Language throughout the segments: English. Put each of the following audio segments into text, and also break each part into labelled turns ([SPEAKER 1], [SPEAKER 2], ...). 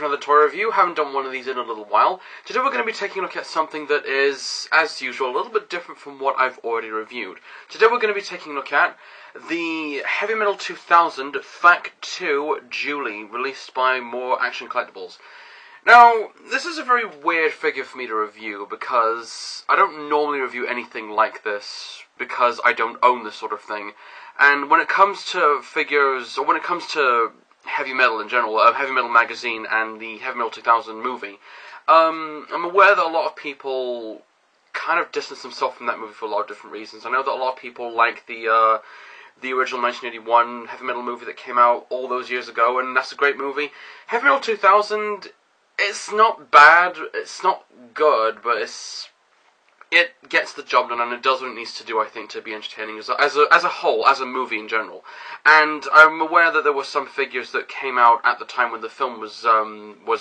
[SPEAKER 1] for another toy review. Haven't done one of these in a little while. Today we're going to be taking a look at something that is, as usual, a little bit different from what I've already reviewed. Today we're going to be taking a look at the Heavy Metal 2000 F.A.K.K.2 Julie, released by More Action Collectibles. Now, this is a very weird figure for me to review, because I don't normally review anything like this, because I don't own this sort of thing. And when it comes to figures, or when it comes to heavy metal in general, Heavy Metal magazine and the Heavy Metal 2000 movie, I'm aware that a lot of people kind of distance themselves from that movie for a lot of different reasons. I know that a lot of people like the original 1981 Heavy Metal movie that came out all those years ago, and that's a great movie. Heavy Metal 2000, it's not bad, it's not good, but it gets the job done, and it does what it needs to do, I think, to be entertaining as a whole, as a movie in general. And I'm aware that there were some figures that came out at the time when the film was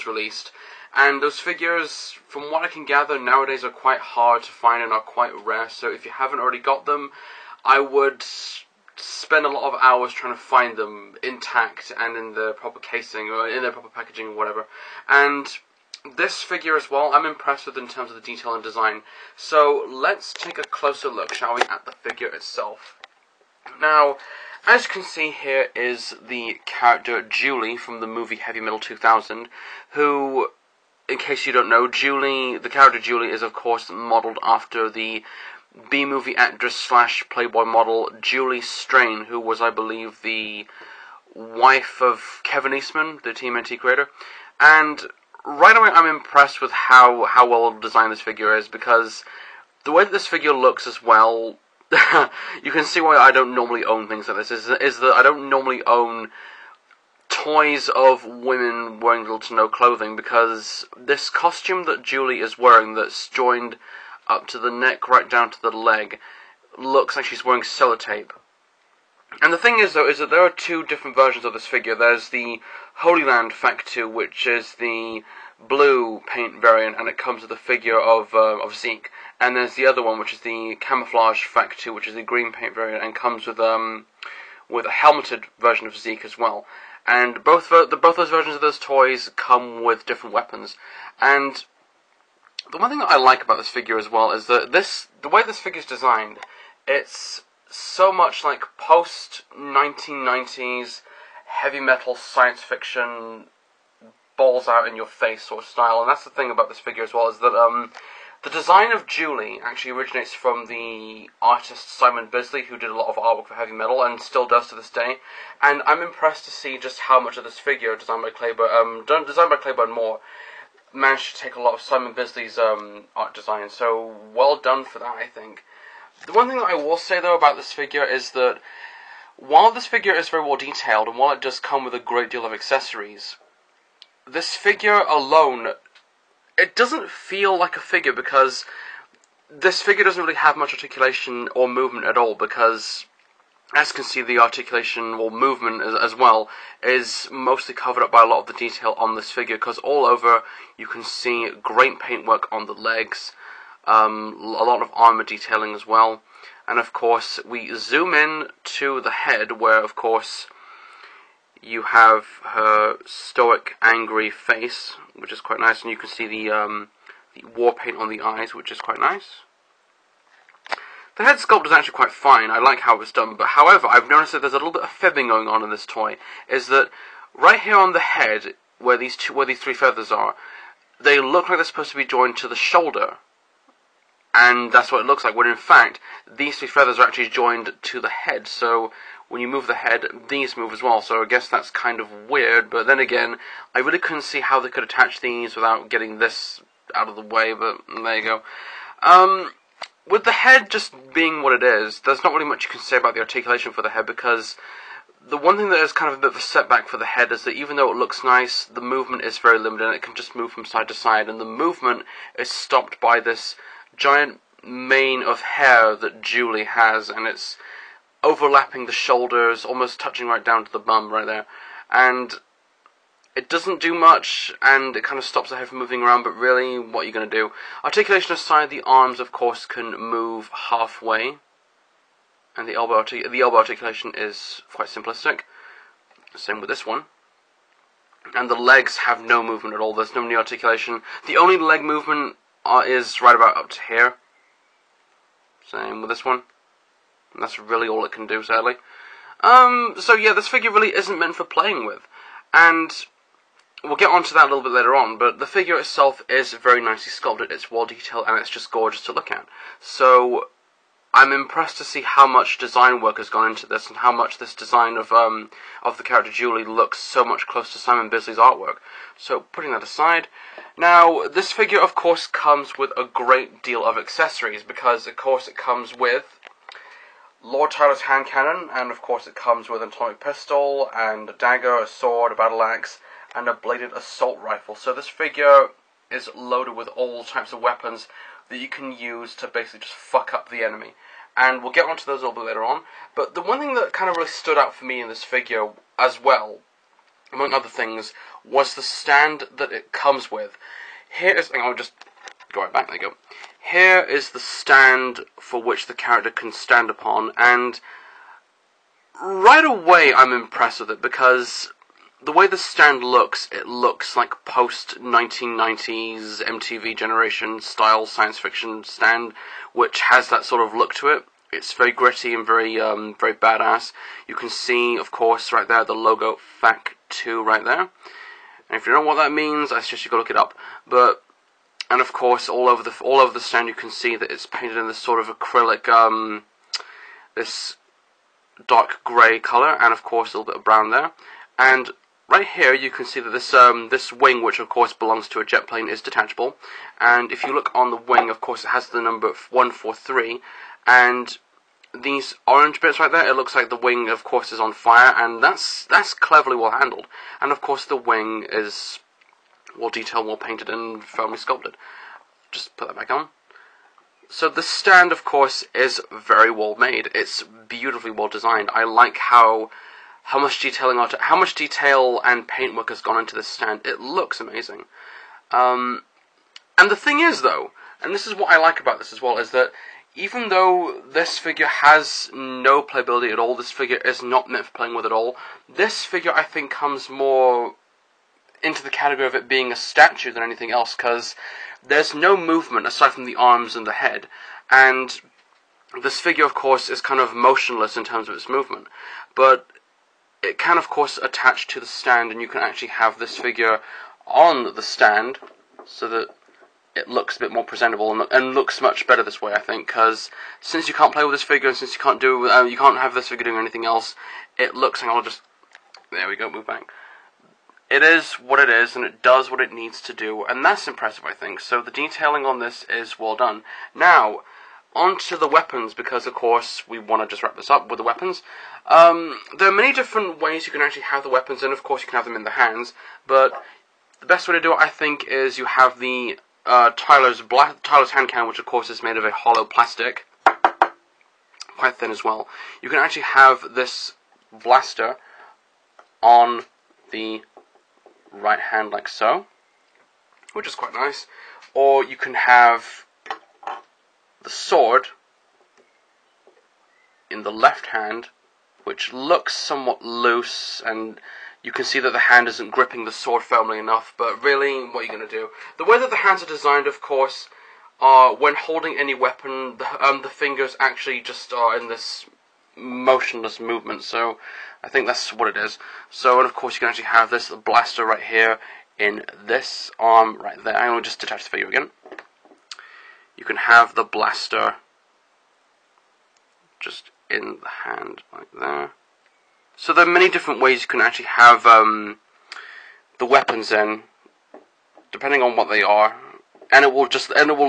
[SPEAKER 1] released, and those figures, from what I can gather, nowadays are quite hard to find and are quite rare, so if you haven't already got them, I would spend a lot of hours trying to find them intact and in the proper casing, or in their proper packaging or whatever. And this figure as well, I'm impressed with in terms of the detail and design. So let's take a closer look, shall we, at the figure itself. Now, as you can see, here is the character Julie from the movie Heavy Metal 2000, who, in case you don't know, the character Julie is of course modelled after the B-movie actress slash Playboy model Julie Strain, who was, I believe, the wife of Kevin Eastman, the TMNT creator. And right away, I'm impressed with how well designed this figure is, because the way that this figure looks as well, you can see why I don't normally own things like this, is that I don't normally own toys of women wearing little to no clothing, because this costume that Julie is wearing, that's joined up to the neck, right down to the leg, looks like she's wearing sellotape. And the thing is, though, is that there are two different versions of this figure. There's the Holy Land F.A.K.K.2, which is the blue paint variant, and it comes with a figure of Zeke. And there's the other one, which is the Camouflage F.A.K.K.2, which is the green paint variant, and comes with a helmeted version of Zeke as well. And both those versions of those toys come with different weapons. And the one thing that I like about this figure as well is that the way this figure is designed, it's so much like post-1990s heavy metal science fiction, balls out in your face sort of style. And that's the thing about this figure as well, is that the design of Julie actually originates from the artist Simon Bisley, who did a lot of artwork for heavy metal and still does to this day. And I'm impressed to see just how much of this figure, designed by Claiborne Moore, managed to take a lot of Simon Bisley's art design. So well done for that, I think. The one thing that I will say, though, about this figure is that while this figure is very well detailed, and while it does come with a great deal of accessories, this figure alone, it doesn't feel like a figure, because this figure doesn't really have much articulation or movement at all, because, as you can see, the articulation or movement as well is mostly covered up by a lot of the detail on this figure, because all over you can see great paintwork on the legs, a lot of armor detailing as well, and of course we zoom in to the head, where of course you have her stoic, angry face, which is quite nice, and you can see the war paint on the eyes, which is quite nice. The head sculpt is actually quite fine. I like how it was done, but however, I've noticed that there's a little bit of fibbing going on in this toy. Is that right here on the head, where these three feathers are, they look like they're supposed to be joined to the shoulder, and that's what it looks like. When in fact, these three feathers are actually joined to the head. So when you move the head, these move as well. So I guess that's kind of weird. But then again, I really couldn't see how they could attach these without getting this out of the way. But there you go. With the head just being what it is, there's not really much you can say about the articulation for the head, because the one thing that is kind of a bit of a setback for the head is that even though it looks nice, the movement is very limited, and it can just move from side to side, and the movement is stopped by this giant mane of hair that Julie has, and it's overlapping the shoulders, almost touching right down to the bum right there, and it doesn't do much, and it kind of stops the head from moving around, but really, what are you going to do? Articulation aside, the arms, of course, can move halfway, and the elbow articulation is quite simplistic. Same with this one. and the legs have no movement at all. There's no knee articulation. The only leg movement is right about up to here. Same with this one. And that's really all it can do, sadly. So yeah, this figure really isn't meant for playing with. And we'll get onto that a little bit later on, but the figure itself is very nicely sculpted. It's well detailed, and it's just gorgeous to look at. So I'm impressed to see how much design work has gone into this, and how much this design of the character Julie looks so much close to Simon Bisley's artwork. So putting that aside, now this figure of course comes with a great deal of accessories, because of course it comes with Lord Tyler's hand cannon, and of course it comes with an atomic pistol, and a dagger, a sword, a battle axe, and a bladed assault rifle. So this figure is loaded with all types of weapons that you can use to basically just fuck up the enemy. And we'll get onto those a little bit later on. But the one thing that kind of really stood out for me in this figure as well, among other things, was the stand that it comes with. Here is, I'll just go right back, there you go. Here is the stand for which the character can stand upon, and right away I'm impressed with it, because the way the stand looks, it looks like post-1990s MTV generation style science fiction stand, which has that sort of look to it. It's very gritty and very badass. You can see, of course, right there, the logo F.A.K.K.2 right there. And if you don't know what that means, I suggest you go look it up. But, and of course, all over the stand, you can see that it's painted in this sort of acrylic, this dark grey colour, and of course a little bit of brown there. And right here, you can see that this wing, which of course belongs to a jet plane, is detachable. And if you look on the wing, of course, it has the number 143. And these orange bits right there, it looks like the wing, of course, is on fire, and that's cleverly well handled. And of course, the wing is well detailed, well painted, and firmly sculpted. Just put that back on. So the stand, of course, is very well made. It's beautifully well designed. I like how much detail and paintwork has gone into this stand. It looks amazing. And the thing is, though, and this is what I like about this as well, is that even though this figure has no playability at all, this figure is not meant for playing with at all, this figure, I think, comes more into the category of it being a statue than anything else, because there's no movement aside from the arms and the head, and this figure, of course, is kind of motionless in terms of its movement, but it can, of course, attach to the stand, and you can actually have this figure on the stand, so that it looks a bit more presentable, and looks much better this way, I think, because since you can't play with this figure, and since you can't have this figure doing anything else, it looks, and I'll just, there we go, move back. It is what it is, and it does what it needs to do, and that's impressive, I think. So the detailing on this is well done. Now, onto the weapons, because of course we want to just wrap this up with the weapons. There are many different ways you can actually have the weapons, and of course you can have them in the hands, but the best way to do it, I think, is you have the Tyler's hand cannon, which of course is made of a hollow plastic, quite thin as well. You can actually have this blaster on the right hand like so, which is quite nice, or you can have the sword in the left hand, which looks somewhat loose, and you can see that the hand isn't gripping the sword firmly enough, but really, what are you going to do? The way that the hands are designed, of course, are when holding any weapon, the fingers actually just are in this motionless movement, so I think that's what it is. So, and of course you can actually have this blaster right here in this arm right there. I'm going to just detach the figure again. You can have the blaster just in the hand like there. So there are many different ways you can actually have the weapons in, depending on what they are, and it will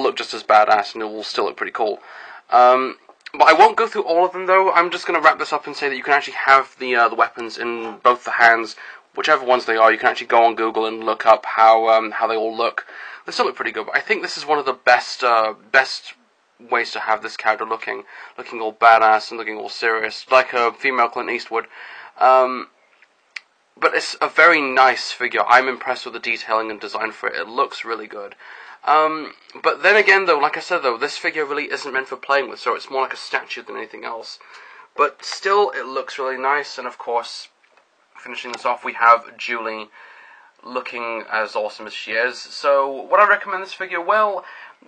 [SPEAKER 1] look just as badass, and it will still look pretty cool. But I won't go through all of them, though. I'm just going to wrap this up and say that you can actually have the weapons in both the hands, whichever ones they are. You can actually go on Google and look up how they all look. They still look pretty good, but I think this is one of the best ways to have this character looking all badass and looking all serious, like a female Clint Eastwood. But it's a very nice figure. I'm impressed with the detailing and design for it. It looks really good. But then again, though, like I said, though, this figure really isn't meant for playing with, so it's more like a statue than anything else. But still, it looks really nice, and of course, finishing this off, we have Julie. looking as awesome as she is. So, would I recommend this figure? Well,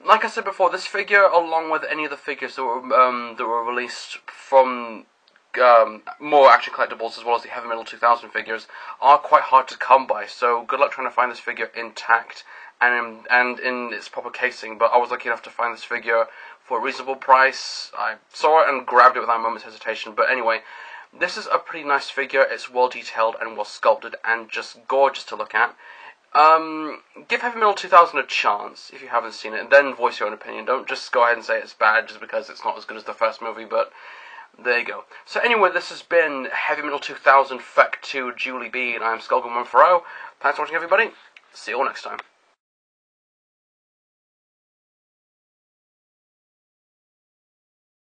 [SPEAKER 1] like I said before, this figure, along with any of the figures that were released from more action collectibles, as well as the Heavy Metal 2000 figures, are quite hard to come by. So, good luck trying to find this figure intact and in its proper casing. But I was lucky enough to find this figure for a reasonable price. I saw it and grabbed it without a moment's hesitation. But anyway, this is a pretty nice figure. It's well detailed and well sculpted and just gorgeous to look at. Give Heavy Metal 2000 a chance if you haven't seen it, and then voice your own opinion. Don't just go ahead and say it's bad just because it's not as good as the first movie, but there you go. So anyway, this has been Heavy Metal 2000 F.A.K.K.2 Julie B, and I'm SKULLGRIN 140. Thanks for watching, everybody. See you all next time.